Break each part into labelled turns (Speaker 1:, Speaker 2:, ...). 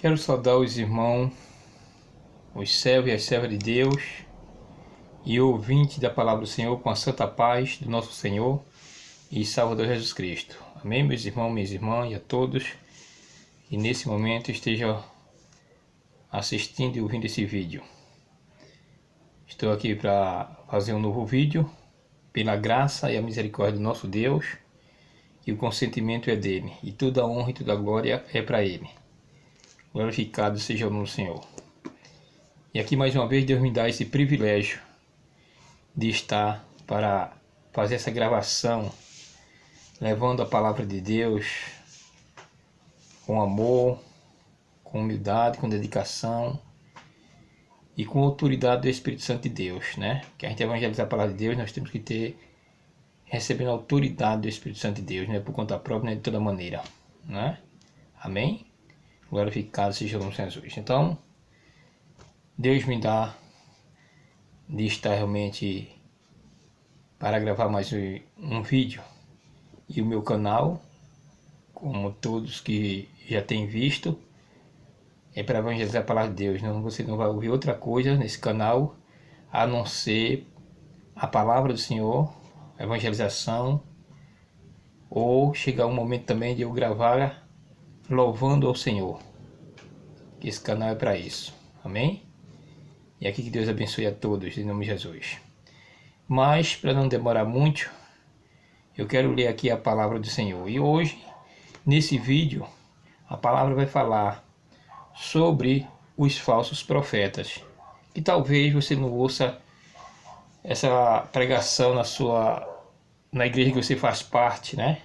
Speaker 1: Quero saudar os irmãos, os servos e as servas de Deus e ouvintes da palavra do Senhor com a santa paz do nosso Senhor e Salvador Jesus Cristo. Amém, meus irmãos, minhas irmãs e a todos que nesse momento estejam assistindo e ouvindo esse vídeo. Estou aqui para fazer um novo vídeo, pela graça e a misericórdia do nosso Deus, e o consentimento é dele, e toda a honra e toda a glória é para ele. Glorificado seja o nome do Senhor. E aqui mais uma vez Deus me dá esse privilégio de estar para fazer essa gravação, levando a palavra de Deus com amor, com humildade, com dedicação e com autoridade do Espírito Santo de Deus, né? Que a gente evangelizar a palavra de Deus, nós temos que ter, recebendo a autoridade do Espírito Santo de Deus, não é por conta própria, nem de toda maneira, né? Amém? Glorificado seja o nome de Jesus. Então, Deus me dá de estar realmente para gravar mais um vídeo. E o meu canal, como todos que já têm visto, é para evangelizar a palavra de Deus. Não, você não vai ouvir outra coisa nesse canal a não ser a palavra do Senhor, a evangelização, ou chegar um momento também de eu gravar louvando ao Senhor. Que esse canal é para isso. Amém? E aqui que Deus abençoe a todos, em nome de Jesus. Mas, para não demorar muito, eu quero ler aqui a palavra do Senhor. E hoje, nesse vídeo, a palavra vai falar sobre os falsos profetas. E talvez você não ouça essa pregação na igreja que você faz parte, né?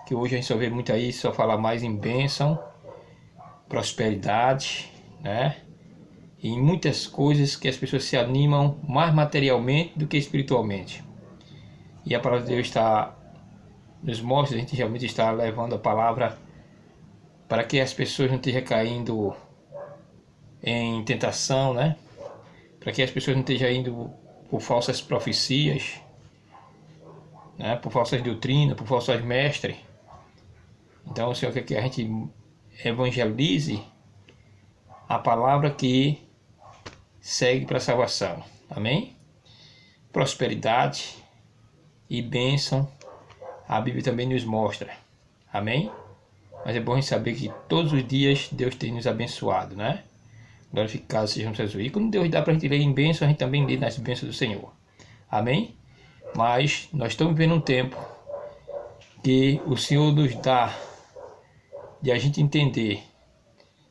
Speaker 1: Que hoje a gente só vê muito aí, só fala mais em bênção, prosperidade, né? E em muitas coisas que as pessoas se animam mais materialmente do que espiritualmente. E a palavra de Deus nos mostra, a gente realmente está levando a palavra para que as pessoas não estejam caindo em tentação, né? Para que as pessoas não estejam indo por falsas profecias, né? Por falsas doutrinas, por falsos mestres. Então o Senhor quer que a gente evangelize a palavra que segue para a salvação. Amém? Prosperidade e bênção, a Bíblia também nos mostra. Amém? Mas é bom a gente saber que todos os dias Deus tem nos abençoado, né? Glorificado seja o nome de Jesus. E quando Deus dá para a gente ler em bênção, a gente também lê nas bênçãos do Senhor. Amém? Mas nós estamos vivendo um tempo que o Senhor nos dá de a gente entender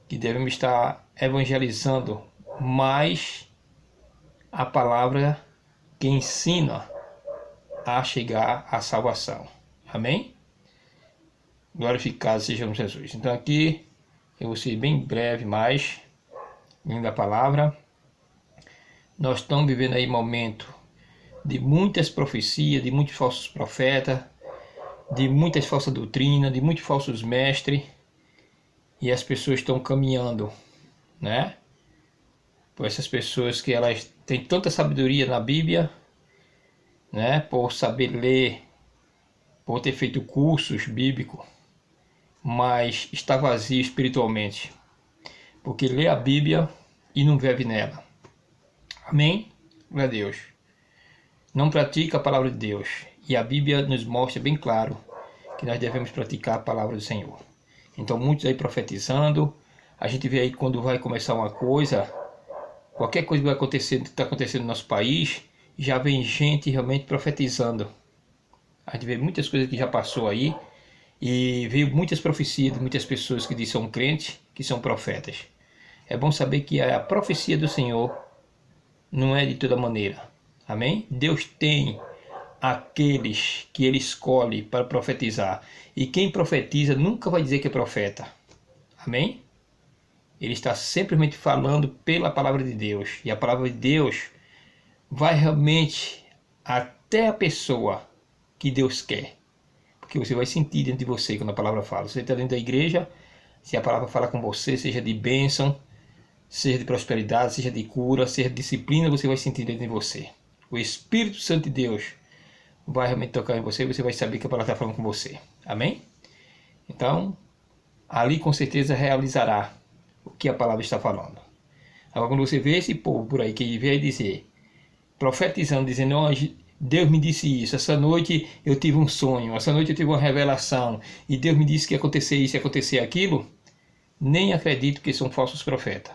Speaker 1: que devemos estar evangelizando mais a palavra que ensina a chegar à salvação. Amém? Glorificado seja o nome de Jesus. Então aqui eu vou ser bem breve, mas lendo a palavra. Nós estamos vivendo aí momento de muitas profecias, de muitos falsos profetas, de muitas falsas doutrinas, de muitos falsos mestres, e as pessoas estão caminhando, né? Por essas pessoas que elas têm tanta sabedoria na Bíblia, né? Por saber ler, por ter feito cursos bíblicos, mas está vazio espiritualmente, porque lê a Bíblia e não vive nela. Amém? Glória a Deus. Não pratica a palavra de Deus, e a Bíblia nos mostra bem claro que nós devemos praticar a palavra do Senhor. Então muitos aí profetizando, a gente vê aí quando vai começar uma coisa, qualquer coisa que vai acontecer, que está acontecendo no nosso país, já vem gente realmente profetizando. A gente vê muitas coisas que já passou aí, e veio muitas profecias de muitas pessoas que dizem que são crentes, que são profetas. É bom saber que a profecia do Senhor não é de toda maneira. Amém? Deus tem aqueles que Ele escolhe para profetizar. E quem profetiza nunca vai dizer que é profeta. Amém? Ele está simplesmente falando pela palavra de Deus. E a palavra de Deus vai realmente até a pessoa que Deus quer. Porque você vai sentir dentro de você quando a palavra fala. Você está dentro da igreja, se a palavra fala com você, seja de bênção, seja de prosperidade, seja de cura, seja de disciplina, você vai sentir dentro de você. O Espírito Santo de Deus vai realmente tocar em você e você vai saber que a palavra está falando com você. Amém? Então, ali com certeza realizará que a palavra está falando. Agora, quando você vê esse povo por aí que veio dizer, profetizando, dizendo, oh, Deus me disse isso, essa noite eu tive um sonho, essa noite eu tive uma revelação, e Deus me disse que ia acontecer isso e acontecer aquilo, nem acredito que são falsos profetas.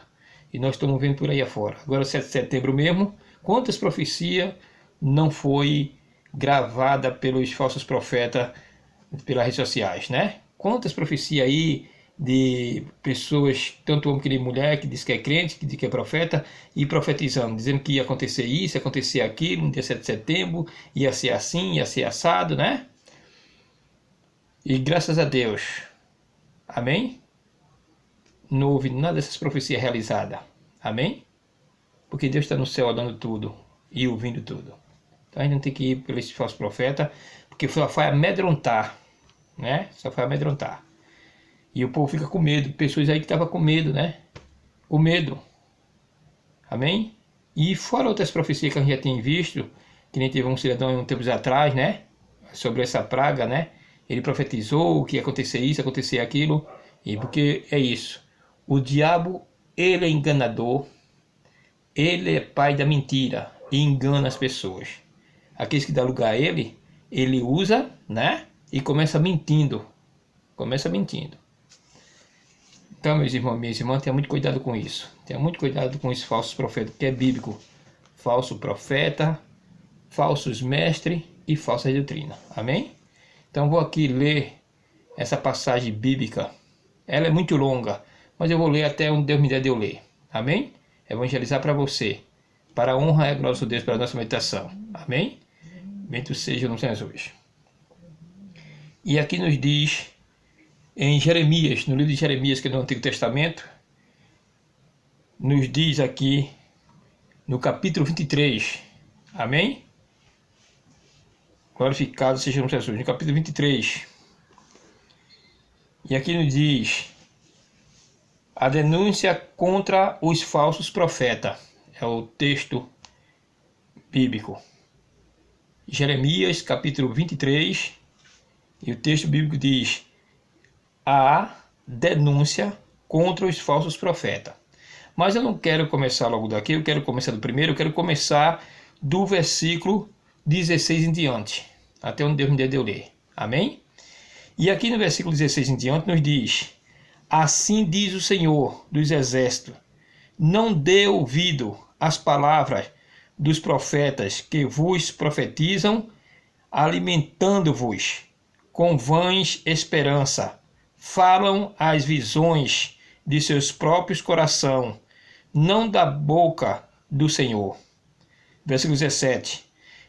Speaker 1: E nós estamos vendo por aí afora. Agora, 7 de setembro mesmo, quantas profecias não foi gravada pelos falsos profetas pelas redes sociais, né? Quantas profecias aí de pessoas, tanto homem como mulher, que diz que é crente, que diz que é profeta, e profetizando, dizendo que ia acontecer isso, ia acontecer aquilo, no dia 7 de setembro, ia ser assim, ia ser assado, né? E graças a Deus, amém? Não houve nada dessas profecias realizadas, amém? Porque Deus está no céu olhando tudo e ouvindo tudo. Então a gente não tem que ir pelo esse falso profeta, porque só vai amedrontar, né? Só vai amedrontar. E o povo fica com medo, pessoas aí que estavam com medo, né? Com medo. Amém? E fora outras profecias que a gente já tem visto, que nem teve um cidadão um tempos atrás, né? Sobre essa praga, né? Ele profetizou que ia acontecer isso, acontecer aquilo. E porque é isso. O diabo, ele é enganador. Ele é pai da mentira e engana as pessoas. Aqueles que dão lugar a ele, ele usa, né? E começa mentindo. Começa mentindo. Então, meus irmãos e minhas irmãs, tenha muito cuidado com isso. Tenha muito cuidado com esses falsos profetas, que é bíblico. Falso profeta, falsos mestres e falsa doutrina. Amém? Então, vou aqui ler essa passagem bíblica. Ela é muito longa, mas eu vou ler até onde Deus me der de eu ler. Amém? Evangelizar para você. Para a honra e a glória de Deus, para a nossa meditação. Amém? Bendito seja o nome de Jesus. E aqui nos diz, em Jeremias, no livro de Jeremias, que é do Antigo Testamento, nos diz aqui, no capítulo 23, amém? Glorificado seja o nome de Jesus, no capítulo 23. E aqui nos diz, a denúncia contra os falsos profetas, é o texto bíblico. Jeremias, capítulo 23, e o texto bíblico diz, a denúncia contra os falsos profetas. Mas eu não quero começar logo daqui, eu quero começar do primeiro, eu quero começar do versículo 16 em diante, até onde Deus me deu de eu ler. Amém? E aqui no versículo 16 em diante nos diz, assim diz o Senhor dos Exércitos, não dê ouvido às palavras dos profetas que vos profetizam, alimentando-vos com vãs esperança, falam as visões de seus próprios coração, não da boca do Senhor. Versículo 17.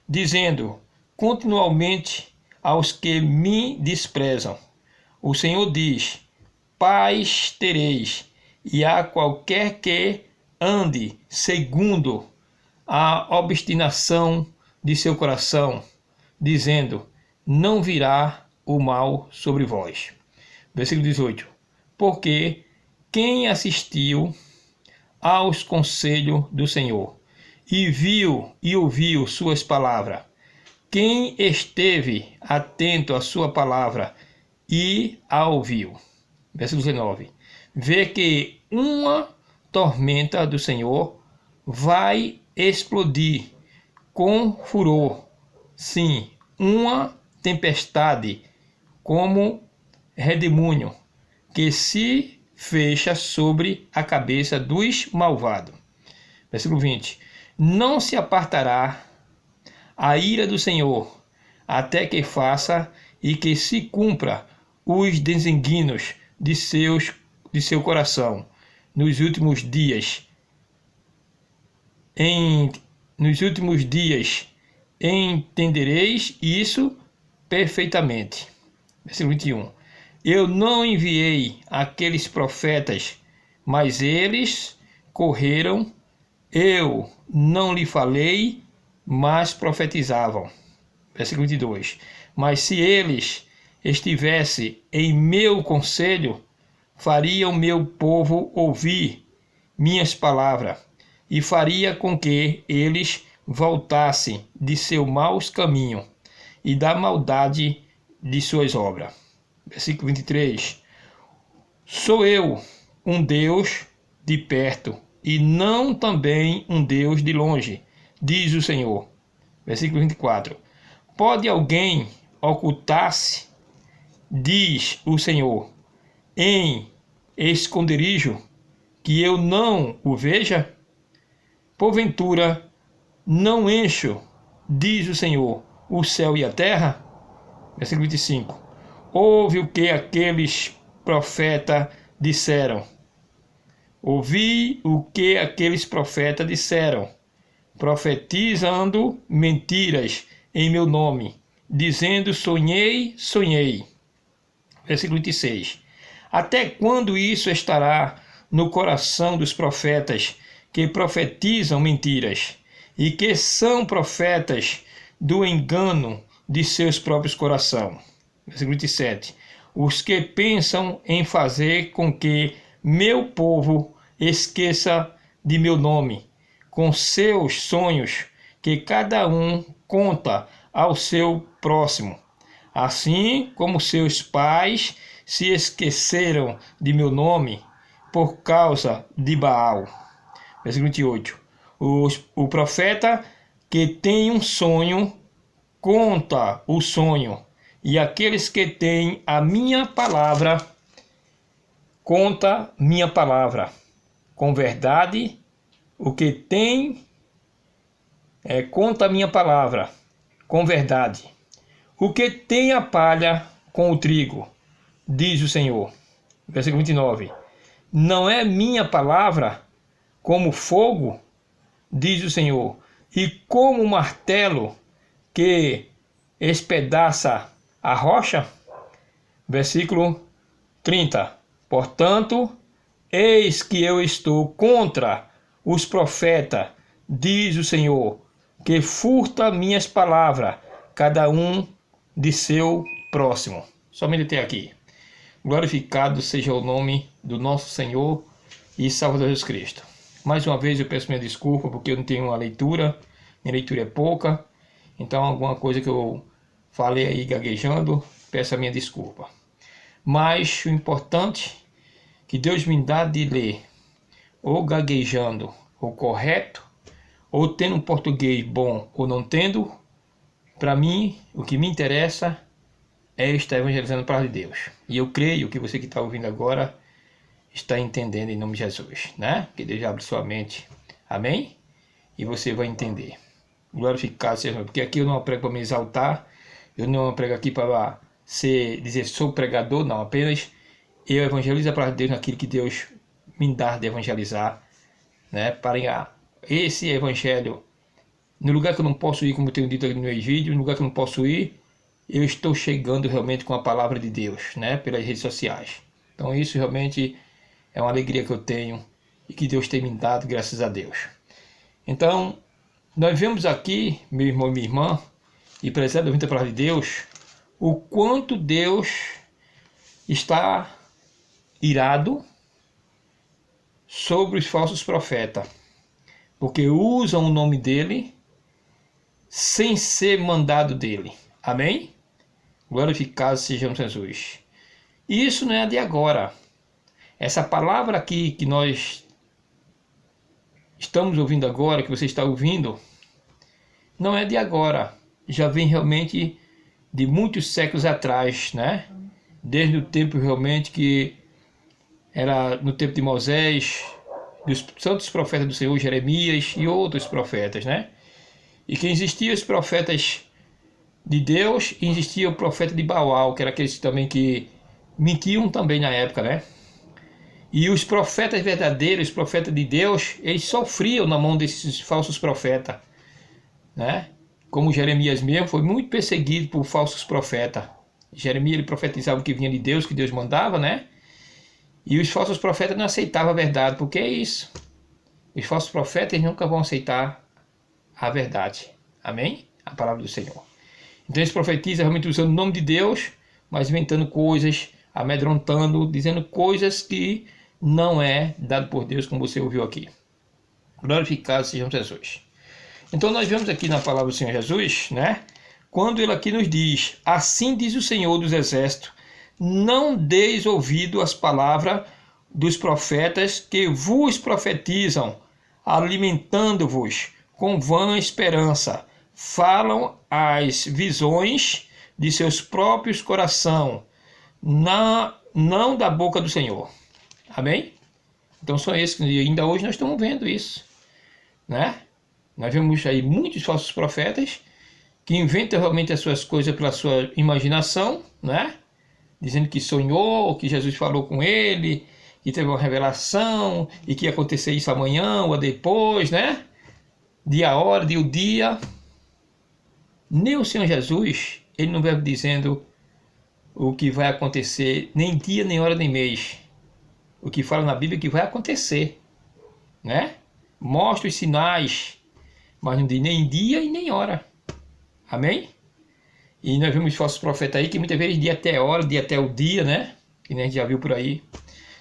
Speaker 1: Dizendo continuamente aos que me desprezam, o Senhor diz, paz tereis, e a qualquer que ande segundo a obstinação de seu coração, dizendo, não virá o mal sobre vós. Versículo 18. Porque quem assistiu aos conselhos do Senhor e viu e ouviu suas palavras, quem esteve atento à sua palavra e a ouviu. Versículo 19. Vê que uma tormenta do Senhor vai explodir com furor. Sim, uma tempestade como redemoinho que se fecha sobre a cabeça dos malvados. Versículo 20. Não se apartará a ira do Senhor até que faça e que se cumpra os desígnios de seu coração nos últimos dias. Nos últimos dias entendereis isso perfeitamente. Versículo 21. Eu não enviei aqueles profetas, mas eles correram. Eu não lhe falei, mas profetizavam. Versículo 22. Mas se eles estivessem em meu conselho, faria o meu povo ouvir minhas palavras, e faria com que eles voltassem de seu maus caminho e da maldade de suas obras. Versículo 23. Sou eu, um Deus de perto, e não também um Deus de longe, diz o Senhor. Versículo 24. Pode alguém ocultar-se, diz o Senhor, em esconderijo, que eu não o veja? Porventura, não encho, diz o Senhor, o céu e a terra? Versículo 25. Ouve o que aqueles profetas disseram. Ouvi o que aqueles profetas disseram, profetizando mentiras em meu nome, dizendo: sonhei, sonhei. Versículo 26. Até quando isso estará no coração dos profetas que profetizam mentiras e que são profetas do engano de seus próprios corações? Versículo 27. Os que pensam em fazer com que meu povo esqueça de meu nome, com seus sonhos que cada um conta ao seu próximo, assim como seus pais se esqueceram de meu nome por causa de Baal. Versículo 28. O profeta que tem um sonho conta o sonho, e aqueles que têm a minha palavra conta minha palavra. Com verdade, o que tem conta minha palavra. Com verdade. O que tem a palha com o trigo, diz o Senhor. Versículo 29. Não é minha palavra como fogo, diz o Senhor, e como martelo que espedaça a rocha? Versículo 30. Portanto, eis que eu estou contra os profetas, diz o Senhor, que furta minhas palavras, cada um de seu próximo. Somente até aqui. Glorificado seja o nome do nosso Senhor e Salvador Jesus Cristo. Mais uma vez eu peço minha desculpa porque eu não tenho uma leitura, minha leitura é pouca, então alguma coisa que eu falei aí gaguejando, peço a minha desculpa. Mas o importante que Deus me dá de ler, ou gaguejando, ou correto, ou tendo um português bom ou não tendo, para mim o que me interessa é estar evangelizando a palavra de Deus. E eu creio que você que está ouvindo agora está entendendo em nome de Jesus, né? Que Deus abra sua mente, amém? E você vai entender. Glorificado seja, porque aqui eu não prego para me exaltar, eu não prego aqui para dizer sou pregador, não, apenas eu evangelizo a palavra de Deus naquilo que Deus me dá de evangelizar, né? Para esse evangelho, no lugar que eu não posso ir, como eu tenho dito aqui no meu vídeo, no lugar que eu não posso ir, eu estou chegando realmente com a palavra de Deus, né? Pelas redes sociais. Então isso realmente é uma alegria que eu tenho e que Deus tem me dado, graças a Deus. Então, nós vemos aqui, meu irmão e minha irmã, e prezado ouvinte da palavra de Deus, o quanto Deus está irado sobre os falsos profetas, porque usam o nome dele sem ser mandado dele. Amém? Glorificado seja Jesus. E isso não é de agora. Essa palavra aqui que nós estamos ouvindo agora, que você está ouvindo, não é de agora. Já vem realmente de muitos séculos atrás, né? Desde o tempo realmente que era no tempo de Moisés, dos santos profetas do Senhor, Jeremias e outros profetas, né? E que existiam os profetas de Deus e existia o profeta de Baal, que era aqueles também que mentiam também na época, né? E os profetas verdadeiros, os profetas de Deus, eles sofriam na mão desses falsos profetas, né? Como Jeremias mesmo foi muito perseguido por falsos profetas. Jeremias ele profetizava o que vinha de Deus, que Deus mandava, né? E os falsos profetas não aceitavam a verdade, porque é isso. Os falsos profetas nunca vão aceitar a verdade. Amém? A palavra do Senhor. Então eles profetizam realmente usando o nome de Deus, mas inventando coisas, amedrontando, dizendo coisas que não é dado por Deus, como você ouviu aqui. Glorificado seja Jesus. Então nós vemos aqui na palavra do Senhor Jesus, né? Quando ele aqui nos diz: assim diz o Senhor dos Exércitos, não deis ouvido às palavras dos profetas que vos profetizam, alimentando-vos com vã esperança, falam as visões de seus próprios coração, não da boca do Senhor. Amém? Então são esses que ainda hoje nós estamos vendo isso, né? Nós vemos aí muitos falsos profetas que inventam realmente as suas coisas pela sua imaginação, né? Dizendo que sonhou, que Jesus falou com ele, que teve uma revelação e que ia acontecer isso amanhã ou depois, né? Dia, hora, dia, o dia. Nem o Senhor Jesus, ele não vai dizendo o que vai acontecer, nem dia, nem hora, nem mês. O que fala na Bíblia é que vai acontecer, né? Mostra os sinais, mas não diz nem dia e nem hora. Amém? E nós vemos falsos profetas aí que muitas vezes dia até hora, dia até o dia, né? Que nem a gente já viu por aí.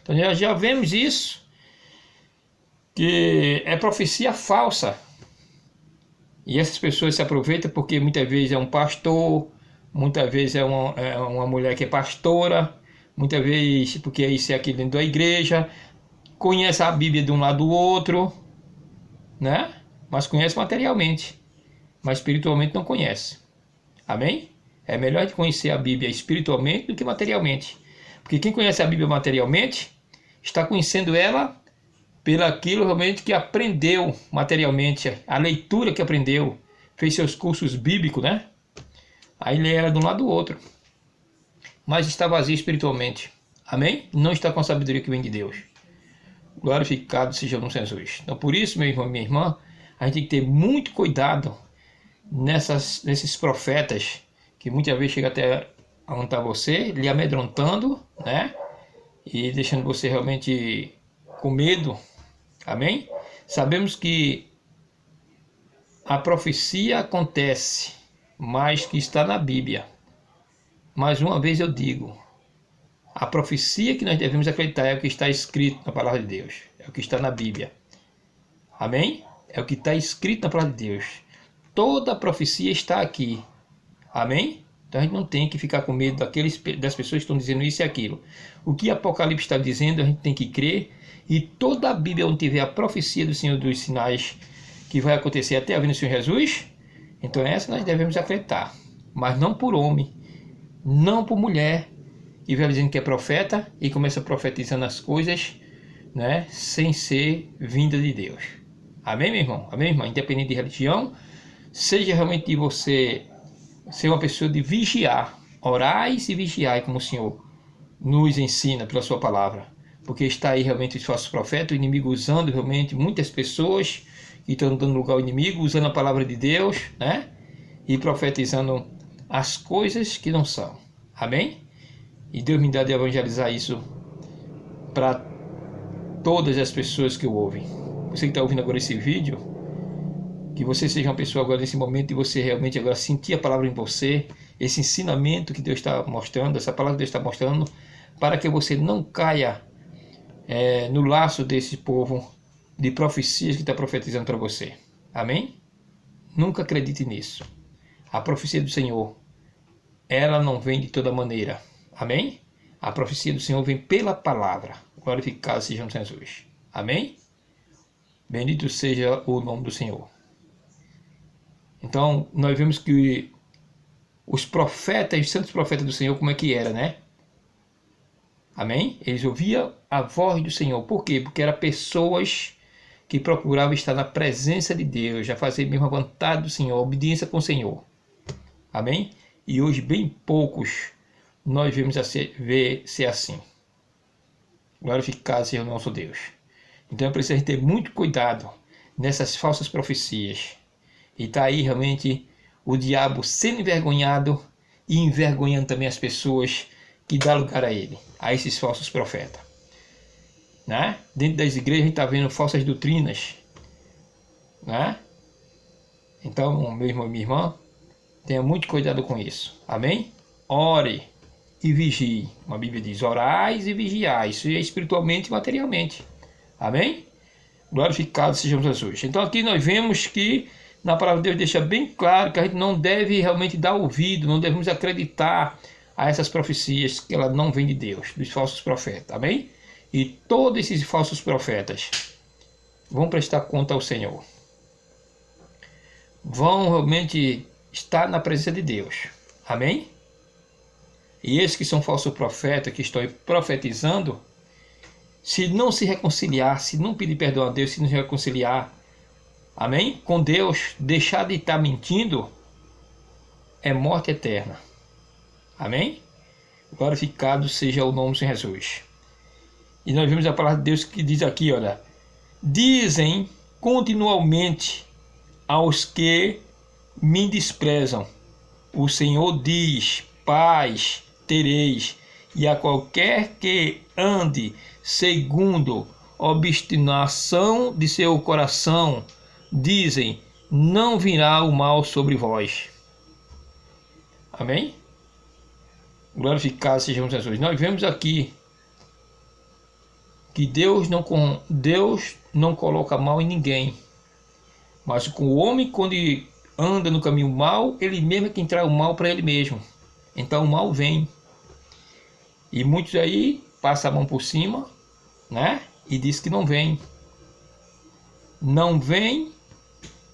Speaker 1: Então já vemos isso, que é profecia falsa. E essas pessoas se aproveitam porque muitas vezes é um pastor, muitas vezes é uma mulher que é pastora, muitas vezes porque isso é aqui dentro da igreja, conhece a Bíblia de um lado do outro, né? Mas conhece materialmente, mas espiritualmente não conhece. Amém? É melhor de conhecer a Bíblia espiritualmente do que materialmente. Porque quem conhece a Bíblia materialmente está conhecendo ela pelo aquilo realmente que aprendeu materialmente, a leitura que aprendeu, fez seus cursos bíblicos, né? Aí ele era de um lado do outro, mas está vazio espiritualmente. Amém? Não está com a sabedoria que vem de Deus. Glorificado seja o nome de Jesus. Então por isso, meu irmão e minha irmã, a gente tem que ter muito cuidado nesses profetas que muitas vezes chega até onde está você, lhe amedrontando, né? E deixando você realmente com medo. Amém? Sabemos que a profecia acontece, mas que está na Bíblia. Mais uma vez eu digo, a profecia que nós devemos acreditar é o que está escrito na palavra de Deus, é o que está na Bíblia. Amém? É o que está escrito na palavra de Deus. Toda a profecia está aqui. Amém? Então a gente não tem que ficar com medo das pessoas que estão dizendo isso e aquilo. O que Apocalipse está dizendo, a gente tem que crer. E toda a Bíblia onde tiver a profecia do Senhor dos sinais que vai acontecer até a vinda do Senhor Jesus, então essa nós devemos acreditar. Mas não por homem, não por mulher, que vai dizendo que é profeta e começa profetizando as coisas, né, sem ser vinda de Deus. Amém, meu irmão? Amém, irmã? Independente de religião, seja realmente de você ser uma pessoa de vigiar, orais e vigiai, como o Senhor nos ensina pela sua palavra. Porque está aí realmente os falsos profetas, o inimigo usando realmente muitas pessoas que estão dando lugar ao inimigo, usando a palavra de Deus, né? E profetizando as coisas que não são. Amém? E Deus me dá de evangelizar isso para todas as pessoas que o ouvem. Você que está ouvindo agora esse vídeo, que você seja uma pessoa agora nesse momento e você realmente agora sentir a palavra em você, esse ensinamento que Deus está mostrando, essa palavra que Deus está mostrando, para que você não caia no laço desse povo de profecias que está profetizando para você. Amém? Nunca acredite nisso. A profecia do Senhor, ela não vem de toda maneira. Amém? A profecia do Senhor vem pela palavra. Glorificado seja o Jesus. Amém? Bendito seja o nome do Senhor. Então, nós vemos que os profetas, os santos profetas do Senhor, como é que era, né? Amém? Eles ouviam a voz do Senhor. Por quê? Porque eram pessoas que procuravam estar na presença de Deus, já fazer mesmo a vontade do Senhor, a obediência com o Senhor. Amém? E hoje bem poucos nós vemos ver ser assim. Glorificado seja o nosso Deus. Então é preciso ter muito cuidado nessas falsas profecias. E está aí realmente o diabo sendo envergonhado e envergonhando também as pessoas que dão lugar a ele, a esses falsos profetas. Né? Dentro das igrejas a gente está vendo falsas doutrinas. Né? Então, meu irmão e minha irmã, tenha muito cuidado com isso. Amém? Ore e vigie. Uma Bíblia diz, orais e vigiai. Isso é espiritualmente e materialmente. Amém? Glorificado seja Jesus. Então aqui nós vemos que na palavra de Deus deixa bem claro que a gente não deve realmente dar ouvido, não devemos acreditar a essas profecias que ela não vem de Deus, dos falsos profetas. Amém? E todos esses falsos profetas vão prestar conta ao Senhor. Vão realmente estar na presença de Deus. Amém? E esses que são falsos profetas, que estão profetizando, se não se reconciliar, se não pedir perdão a Deus, se não se reconciliar, amém? Com Deus, deixar de estar mentindo, é morte eterna. Amém? Glorificado seja o nome de Jesus. E nós vemos a palavra de Deus que diz aqui, olha, dizem continuamente aos que me desprezam, o Senhor diz, paz tereis, e a qualquer que ande segundo obstinação de seu coração, dizem, não virá o mal sobre vós. Amém? Glorificado seja Jesus. Nós vemos aqui que Deus não coloca mal em ninguém, mas com o homem, quando anda no caminho mal, ele mesmo é quem traz o mal para ele mesmo. Então o mal vem. E muitos aí passam a mão por cima, né? E diz que não vem. Não vem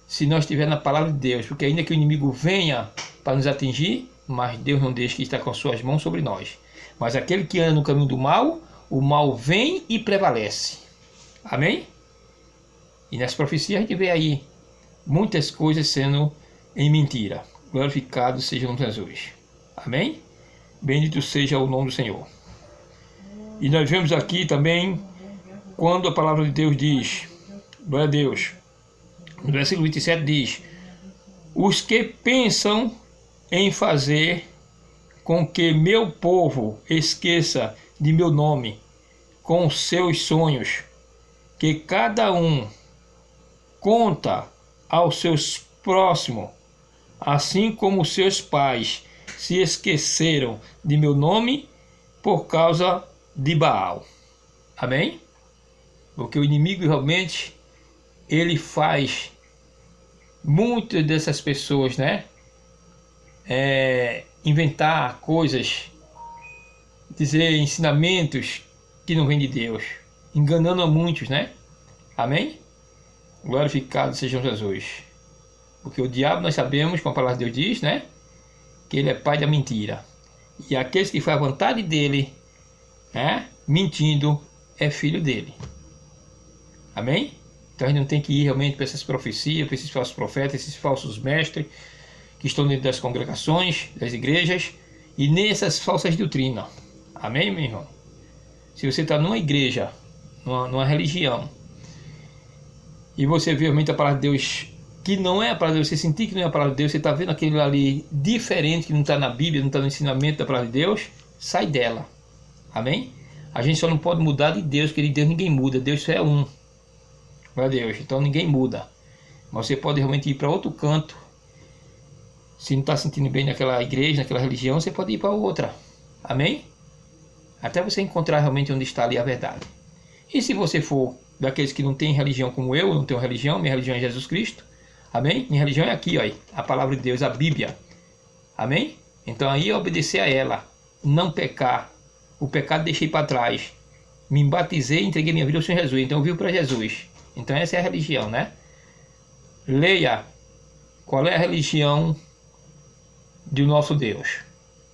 Speaker 1: se nós estivermos na palavra de Deus, porque ainda que o inimigo venha para nos atingir, mas Deus não deixa que está com as suas mãos sobre nós. Mas aquele que anda no caminho do mal, o mal vem e prevalece. Amém? E nessa profecia a gente vê aí muitas coisas sendo em mentira. Glorificado seja o nome de Jesus. Amém? Bendito seja o nome do Senhor. E nós vemos aqui também, quando a palavra de Deus diz, glória a Deus, no versículo 27 diz, os que pensam em fazer com que meu povo esqueça de meu nome, com seus sonhos, que cada um conta aos seus próximos, assim como seus pais se esqueceram de meu nome por causa de Baal. Amém? Porque o inimigo realmente, ele faz muitas dessas pessoas, né? Inventar coisas, dizer ensinamentos que não vêm de Deus, enganando a muitos, né? Amém? Glorificado seja Jesus. Porque o diabo, nós sabemos, como a palavra de Deus diz, né? Que ele é pai da mentira. E aqueles que fazem a vontade dele, né? Mentindo, é filho dele. Amém? Então a gente não tem que ir realmente para essas profecias, para esses falsos profetas, esses falsos mestres que estão dentro das congregações, das igrejas, e nem essas falsas doutrinas. Amém, meu irmão? Se você está numa igreja, numa religião, e você vê realmente a palavra de Deus que não é a palavra de Deus, você sentir que não é a palavra de Deus, você está vendo aquele ali diferente, que não está na Bíblia, não está no ensinamento da palavra de Deus, sai dela. Amém? A gente só não pode mudar de Deus, porque de Deus ninguém muda, Deus só é um. Glória a Deus, então ninguém muda. Mas você pode realmente ir para outro canto. Se não está sentindo bem naquela igreja, naquela religião, você pode ir para outra. Amém? Até você encontrar realmente onde está ali a verdade. E se você for daqueles que não têm religião como eu, não tenho religião, minha religião é Jesus Cristo. Amém? Minha religião é aqui, ó, a palavra de Deus, a Bíblia. Amém? Então aí obedecer a ela, não pecar. O pecado deixei para trás. Me batizei e entreguei minha vida ao Senhor Jesus. Então eu vivo para Jesus. Então essa é a religião, né? Leia qual é a religião do nosso Deus,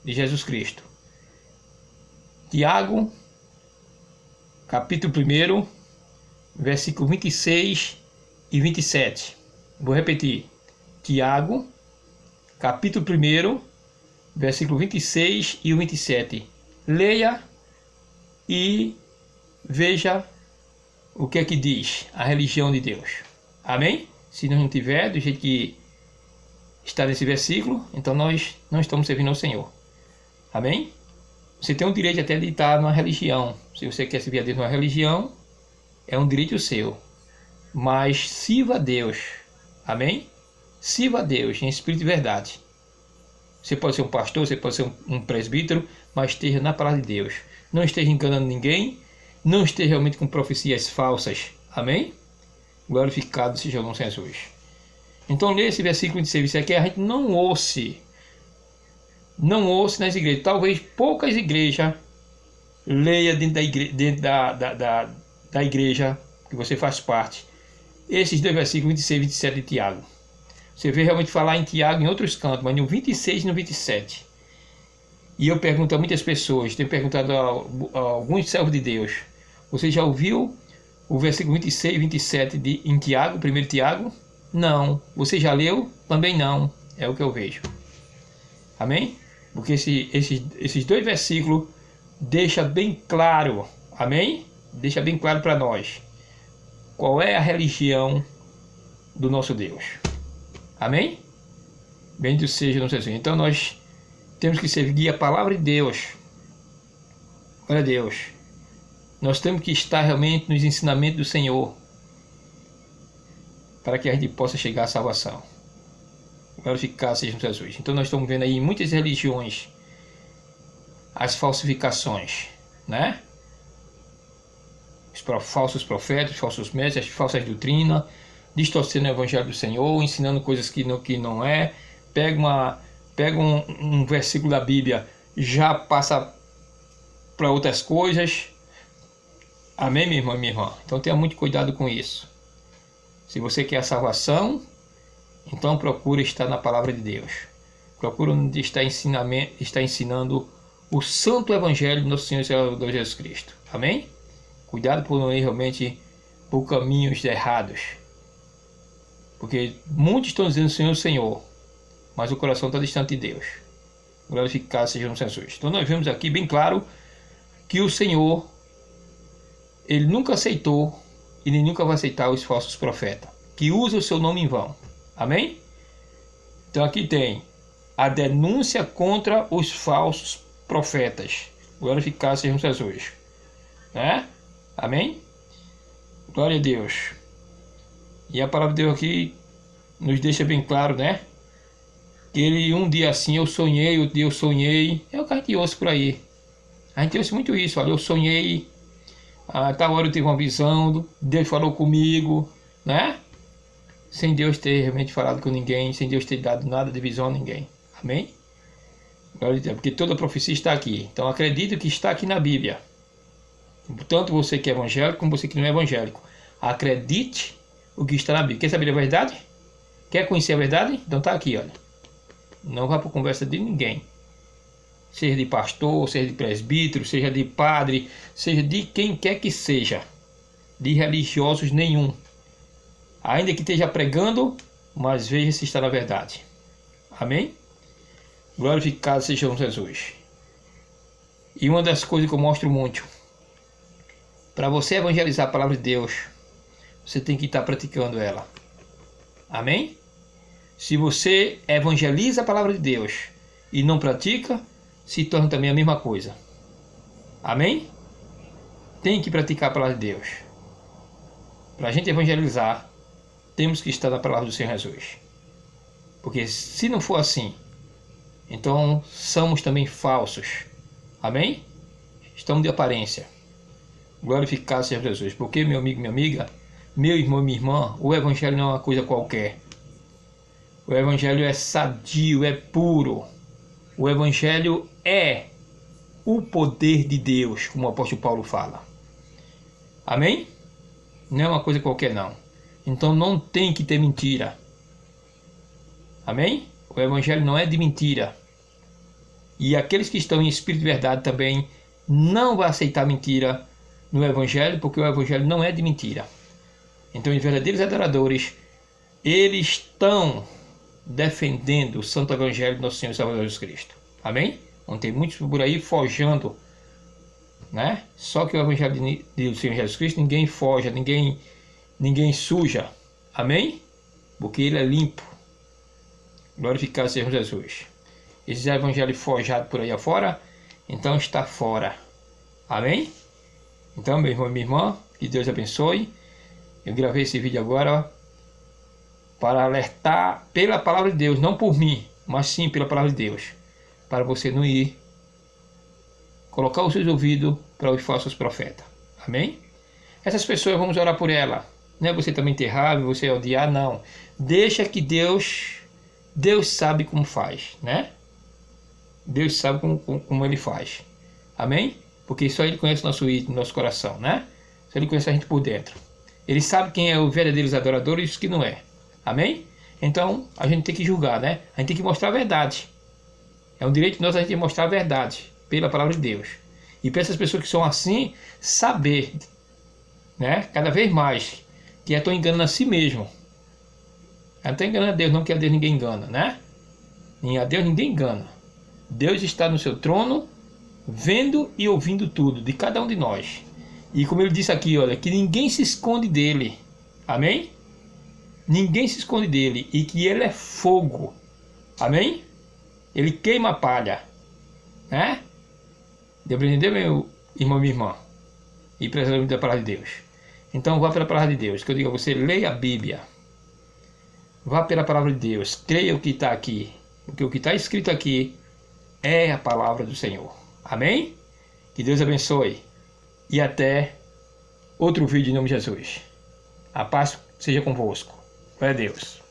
Speaker 1: de Jesus Cristo. Tiago, capítulo 1, versículo 26 e 27. Vou repetir. Tiago, capítulo 1, versículo 26 e 27. Leia e veja o que é que diz a religião de Deus. Amém? Se nós não tiver do jeito que está nesse versículo, então nós não estamos servindo ao Senhor. Amém? Você tem o direito até de estar numa religião. Se você quer servir a Deus numa religião, é um direito seu. Mas sirva a Deus. Amém? Sirva a Deus em espírito e verdade. Você pode ser um pastor, você pode ser um presbítero, mas esteja na palavra de Deus. Não esteja enganando ninguém, não esteja realmente com profecias falsas. Amém? Glorificado seja o nome de Jesus. Então, lê esse versículo de serviço aqui, a gente não ouça nas igrejas. Talvez poucas igrejas leia dentro da igreja que você faz parte, esses dois versículos 26 e 27 de Tiago. Você vê realmente falar em Tiago em outros cantos, mas no 26 e no 27. E eu pergunto a muitas pessoas, tenho perguntado a alguns servos de Deus, você já ouviu o versículo 26 e 27 em Tiago, 1 Tiago? Não. Você já leu? Também não. É o que eu vejo. Amém? Porque esses dois versículos deixam bem claro, amém? Deixa bem claro para nós qual é a religião do nosso Deus. Amém? Bendito seja o nosso Senhor. Então nós temos que seguir a palavra de Deus. Glória a Deus. Nós temos que estar realmente nos ensinamentos do Senhor para que a gente possa chegar à salvação. Glorificado seja Jesus. Então nós estamos vendo aí em muitas religiões as falsificações, né? Os falsos profetas, falsos mestres, as falsas doutrinas, distorcendo o evangelho do Senhor, ensinando coisas que não é. Pega um versículo da Bíblia, já passa para outras coisas. Amém, minha irmã, minha irmã? Então tenha muito cuidado com isso. Se você quer a salvação, então procura estar na palavra de Deus. Procura estar ensinando o santo evangelho do nosso Senhor e Salvador Jesus Cristo. Amém? Cuidado por não ir realmente por caminhos errados. Porque muitos estão dizendo Senhor, Senhor, mas o coração está distante de Deus. Glorificado seja o Jesus. Então nós vemos aqui bem claro que o Senhor, Ele nunca aceitou e nem nunca vai aceitar os falsos profetas, que usam o seu nome em vão. Amém? Então aqui tem a denúncia contra os falsos profetas. Glorificado seja Jesus. Né? Amém? Glória a Deus. E a palavra de Deus aqui nos deixa bem claro, né? Que ele um dia assim eu sonhei, outro dia eu sonhei. É o que a gente ouve por aí. A gente ouve muito isso. Olha, eu sonhei. Tal hora eu tive uma visão. Deus falou comigo, né? Sem Deus ter realmente falado com ninguém. Sem Deus ter dado nada de visão a ninguém. Amém? Glória a Deus. Porque toda profecia está aqui. Então acredito que está aqui na Bíblia. Tanto você que é evangélico como você que não é evangélico. Acredite o que está na Bíblia. Quer saber a verdade? Quer conhecer a verdade? Então está aqui, olha. Não vá por conversa de ninguém. Seja de pastor, seja de presbítero, seja de padre, seja de quem quer que seja. De religiosos nenhum. Ainda que esteja pregando, mas veja se está na verdade. Amém? Glorificado seja Jesus. E uma das coisas que eu mostro muito, para você evangelizar a palavra de Deus, você tem que estar praticando ela. Amém? Se você evangeliza a palavra de Deus e não pratica, se torna também a mesma coisa. Amém? Tem que praticar a palavra de Deus. Para a gente evangelizar, temos que estar na palavra do Senhor Jesus. Porque se não for assim, então somos também falsos. Amém? Estamos de aparência. Glorificado seja Jesus. Porque, meu amigo, minha amiga, meu irmão e minha irmã, o evangelho não é uma coisa qualquer. O evangelho é sadio, é puro. O evangelho é o poder de Deus, como o apóstolo Paulo fala. Amém? Não é uma coisa qualquer, não. Então não tem que ter mentira. Amém? O evangelho não é de mentira. E aqueles que estão em espírito de verdade também não vão aceitar mentira no evangelho, porque o evangelho não é de mentira. Então os verdadeiros adoradores, eles estão defendendo o santo evangelho do nosso Senhor e Salvador Jesus Cristo. Amém? Não tem muitos por aí forjando, né? Só que o evangelho do Senhor Jesus Cristo, ninguém forja, ninguém suja. Amém? Porque ele é limpo. Glorificado seja Jesus. Esse evangelho forjado por aí afora, então está fora. Amém? Então, meu irmão e minha irmã, que Deus abençoe. Eu gravei esse vídeo agora para alertar pela palavra de Deus, não por mim, mas sim pela palavra de Deus, para você não ir colocar os seus ouvidos para os falsos profetas. Amém? Essas pessoas, vamos orar por ela. Não é você também ter raiva, você odiar, não. Deixa que Deus sabe como faz, né? Deus sabe como ele faz. Amém? Porque só Ele conhece o nosso íntimo, nosso coração, né? Só Ele conhece a gente por dentro. Ele sabe quem é o verdadeiro adorador e os que não é. Amém? Então, a gente tem que julgar, né? A gente tem que mostrar a verdade. É um direito nosso a gente mostrar a verdade pela palavra de Deus. E para essas pessoas que são assim, saber, né? Cada vez mais, que estão enganando a si mesmo. Não estão enganando a Deus, não, que a Deus ninguém engana, né? Nem a Deus ninguém engana. Deus está no seu trono, vendo e ouvindo tudo de cada um de nós. E como ele disse aqui, olha, que ninguém se esconde dele. Amém? Ninguém se esconde dele. E que ele é fogo. Amém? Ele queima a palha. Né? Deu para entender, meu irmão e minha irmã? E precisamos da palavra de Deus. Então vá pela palavra de Deus. Que eu digo a você, leia a Bíblia. Vá pela palavra de Deus. Creia o que está aqui. Porque o que está escrito aqui é a palavra do Senhor. Amém? Que Deus abençoe. E até outro vídeo em nome de Jesus. A paz seja convosco. Glória a Deus.